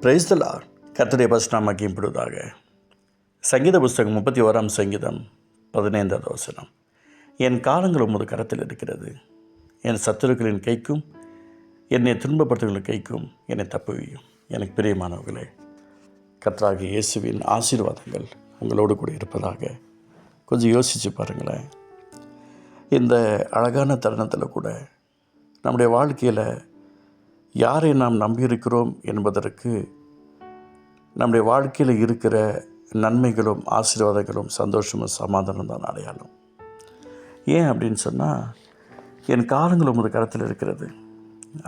Praise the Lord. கர்த்தருடைய பரிசுத்த நாமம் மகிமைப்படுவதாக. சங்கீத புஸ்தகம் 31 சங்கீதம் 15வது வசனம். என் காலங்கள் உமது கரத்தில் இருக்கிறது. என் சத்துருக்களின் கைக்கும் என்னை துன்பப்படுத்துகளின் கைக்கும் என்னை தப்புவியும். எனக்கு பிரியமானவர்களே, கர்த்தராகிய இயேசுவின் ஆசீர்வாதங்கள் உங்களோடு கூட இருப்பதாக. கொஞ்சம் யோசித்து பாருங்களேன். இந்த அழகான தருணத்தில் கூட நம்முடைய வாழ்க்கையில் யாரை நாம் நம்பியிருக்கிறோம் என்பதற்கு நம்முடைய வாழ்க்கையில் இருக்கிற நன்மைகளும் ஆசீர்வாதங்களும் சந்தோஷமும் சமாதானம் தான் அடையாளம். ஏன் அப்படின்னு சொன்னால், என் காலங்கள் உமது கரத்தில் இருக்கிறது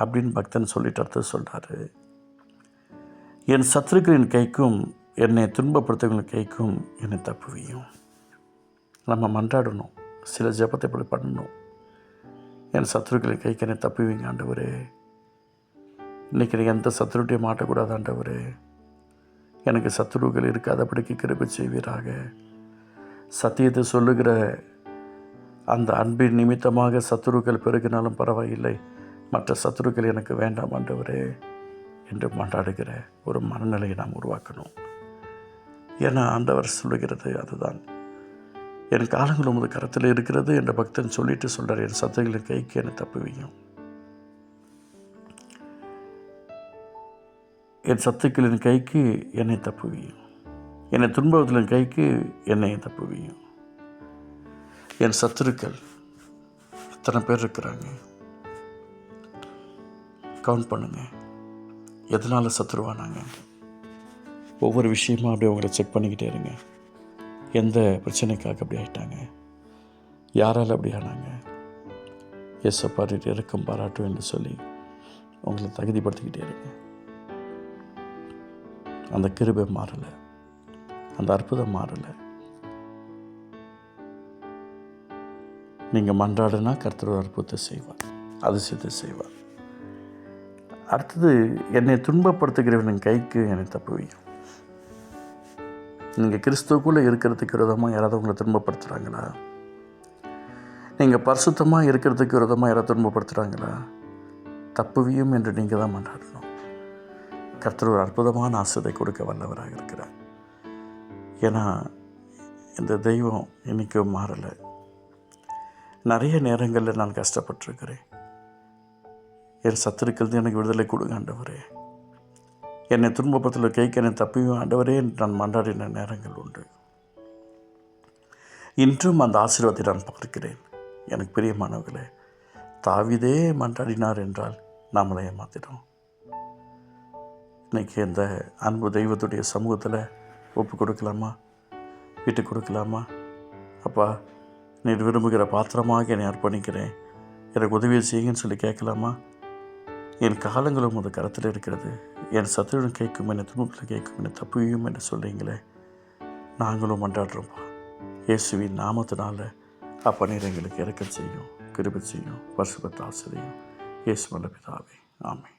அப்படின்னு பக்தன் சொல்லிட்டு அர்த்தம் சொல்கிறாரு. என் சத்துருக்களின் கைக்கும் என்னை துன்பப்படுத்துவங்களின் கைக்கும் என்னை தப்புவியும். நம்ம மன்றாடணும், சில ஜெபத்தை இப்படி பண்ணணும். என் சத்துருக்களின் கைக்கு என்னை தப்புவிங்க ஆண்டவரே. இன்றைக்கி எனக்கு எந்த சத்துருட்டையும் மாட்டக்கூடாது ஆண்டவரே. எனக்கு சத்துருக்கள் இருக்காதபடிக்கு கிருபை செய்வீராக. சத்தியத்தை சொல்லுகிற அந்த அன்பின் நிமித்தமாக சத்துருக்கள் பெருகினாலும் பரவாயில்லை, மற்ற சத்துருக்கள் எனக்கு வேண்டாம் ஆண்டவரே என்று மன்றாடுகிற ஒரு மனநிலையை நாம் உருவாக்கணும். ஏன்னா ஆண்டவர் சொல்லுகிறது அதுதான். என் காலங்கள் உமது கரத்தில் இருக்கிறது என்ற பக்தன் சொல்லிட்டு சொல்கிறார், என் சத்துருக்களின் கைக்கு என்னை தப்புவியும். என் சத்துக்களின் கைக்கு என்னை தப்புவியும். என்னை துன்பத்தின் கைக்கு என்னை தப்புவியும். என் சத்துருக்கள் எத்தனை பேர் இருக்கிறாங்க? கவுண்ட் பண்ணுங்க. எதனால் சத்துருவானாங்க? ஒவ்வொரு விஷயமும் அப்படியே உங்களை செக் பண்ணிக்கிட்டே இருங்க. எந்த பிரச்சனைக்காக அப்படி ஆகிட்டாங்க? யாரால் அப்படி ஆனாங்க? பாரிட்டு இறக்கம் பாராட்டும் என்று சொல்லி உங்களை தகுதிப்படுத்திக்கிட்டே இருங்க. அந்த கிருபை மாறலை, அந்த அற்புதம் மாறலை. நீங்கள் மன்றாடுனா கர்த்தர் ஒரு அற்புதத்தை செய்வார், அதிசயத்தை செய்வார். அடுத்தது, என்னை துன்பப்படுத்துகிறவனின் கைக்கு என்னை தப்புவியும். நீங்கள் கிறிஸ்துவுக்குள்ளே இருக்கிறதுக்கு விரோதமாக யாராவது உங்களை துன்பப்படுத்துகிறாங்களா? நீங்கள் பரிசுத்தமாக இருக்கிறதுக்கு விரோதமாக யாராவது துன்பப்படுத்துகிறாங்களா? தப்புவியும் என்று நீங்கள் தான் மன்றாடணும். கர்த்தர் ஒரு அற்புதமான ஆசீர்வாதத்தை கொடுக்க வல்லவராக இருக்கிறார். ஏன்னா இந்த தெய்வம் இன்றைக்கும் மாறலை. நிறைய நேரங்களில் நான் கஷ்டப்பட்டிருக்கிறேன். என் சத்துருக்கள் எனக்கு விடுதலை கொடுங்க ஆண்டவரே. என்னை துன்பப்படுத்தல கைக்கு என்னை தப்பியும் ஆண்டவரே என்று நான் மன்றாடின நேரங்கள் உண்டு. இன்றும் அந்த ஆசீர்வாதத்தை நான் பார்க்கிறேன். எனக்கு பிரியமானவர்களே, தாவீதே மன்றாடினார் என்றால் நாமளை ஏமாத்தினோம். இன்றைக்கி இந்த அன்பு தெய்வத்துடைய சமூகத்தில் ஒப்பு கொடுக்கலாமா? விட்டு கொடுக்கலாமா? அப்பா, நீ விரும்புகிற பாத்திரமாக என்னை அர்ப்பணிக்கிறேன், எனக்கு உதவியை செய்யுங்கன்னு சொல்லி கேட்கலாமா? என் காலங்களும் உமது கரத்தில் இருக்கிறது. என் சத்துருவின் கேட்கும், என்னை துன்பத்தில் கேட்கும், என்னை தப்புவியும் என்று சொல்கிறீங்களே, நாங்களும் மன்றாடுறோம்ப்பா. இயேசுவின் நாமத்தினால அப்பா நீர் எங்களுக்கு இறக்கம் செய்யும், கிருபை செய்யும், பரிசுத்த ஆசீர்வதியும். இயேசு நல்ல பிதாவே, ஆமென்.